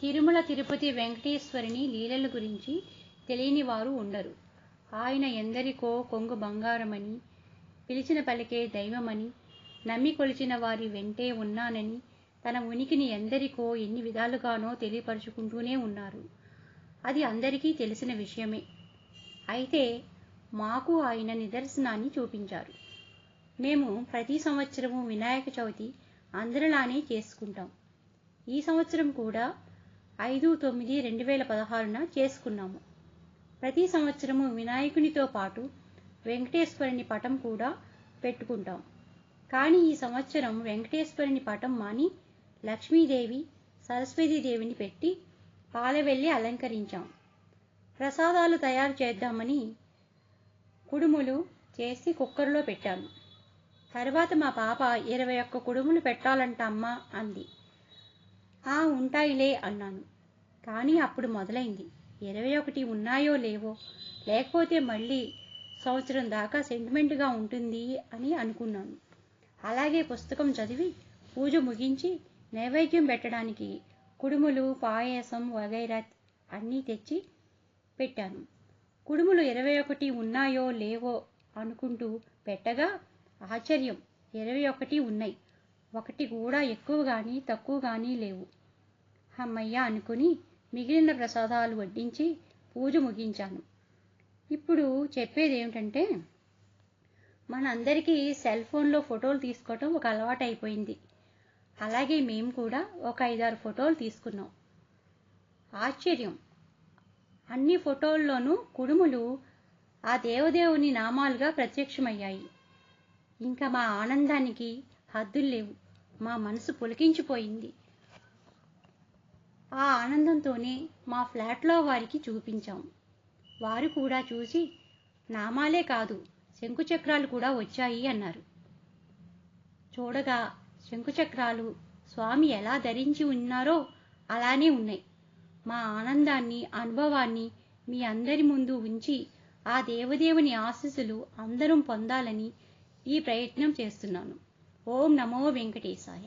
తిరుమల తిరుపతి వెంకటేశ్వరుని లీలల గురించి తెలియని వారు ఉండరు. ఆయన ఎందరికో కొంగు బంగారమని, పిలిచిన పలికే దైవమని, నమ్మి కొలిచిన వారి వెంటే ఉన్నానని, తన ఉనికిని ఎందరికో ఎన్ని విధాలుగానో తెలియపరుచుకుంటూనే ఉన్నారు. అది అందరికీ తెలిసిన విషయమే. అయితే మాకు ఆయన నిదర్శనాన్ని చూపించారు. మేము ప్రతి సంవత్సరము వినాయక చవితి అందరిలానే చేసుకుంటాం. ఈ సంవత్సరం కూడా 5/9/2016న చేసుకున్నాము. ప్రతి సంవత్సరము వినాయకునితో పాటు వెంకటేశ్వరుని పటం కూడా పెట్టుకుంటాం. కానీ ఈ సంవత్సరం వెంకటేశ్వరుని పటం మాని లక్ష్మీదేవి, సరస్వతీదేవిని పెట్టి పాలవెల్లి అలంకరించాం. ప్రసాదాలు తయారు చేద్దామని కుడుములు చేసి కుక్కర్లో పెట్టాను. తర్వాత మా పాప 21 కుడుములు పెట్టాలంట అమ్మా అంది. ఉంటాయిలే అన్నాను. కానీ అప్పుడు మొదలైంది. 21 ఉన్నాయో లేవో, లేకపోతే మళ్ళీ సంవత్సరం దాకా సెంటిమెంట్గా ఉంటుంది అని అనుకున్నాను. అలాగే పుస్తకం చదివి పూజ ముగించి నైవేద్యం పెట్టడానికి కుడుములు, పాయసం వగైరా అన్నీ తెచ్చి పెట్టాను. కుడుములు 21 ఉన్నాయో లేవో అనుకుంటూ పెట్టగా ఆశ్చర్యం, 21 ఉన్నాయి. ఒకటి కూడా ఎక్కువ కానీ తక్కువ కానీ లేవు. అమ్మయ్య అనుకుని మిగిలిన ప్రసాదాలు వడ్డించి పూజ ముగించాను. ఇప్పుడు చెప్పేది ఏమిటంటే, మనందరికీ సెల్ ఫోన్లో ఫోటోలు తీసుకోవటం ఒక అలవాటు అయిపోయింది. అలాగే మేము కూడా ఒక 5-6 ఫోటోలు తీసుకున్నాం. ఆశ్చర్యం, అన్ని ఫోటోల్లోనూ కుడుములు ఆ దేవదేవుని నామాలుగా ప్రత్యక్షమయ్యాయి. ఇంకా మా ఆనందానికి హద్దులు లేవు. మా మనసు పులకించిపోయింది. ఆ ఆనందంతోనే మా ఫ్లాట్లో వారికి చూపించాం. వారు కూడా చూసి నామాలే కాదు, శంకుచక్రాలు కూడా వచ్చాయి అన్నారు. చూడగా శంకుచక్రాలు స్వామి ఎలా ధరించి ఉన్నారో అలానే ఉన్నాయి. మా ఆనందాన్ని, అనుభవాన్ని మీ అందరి ముందు ఉంచి ఆ దేవదేవుని ఆశీస్సులు అందరం పొందాలని ఈ ప్రయత్నం చేస్తున్నాను. ఓం నమో వెంకటేశాయ.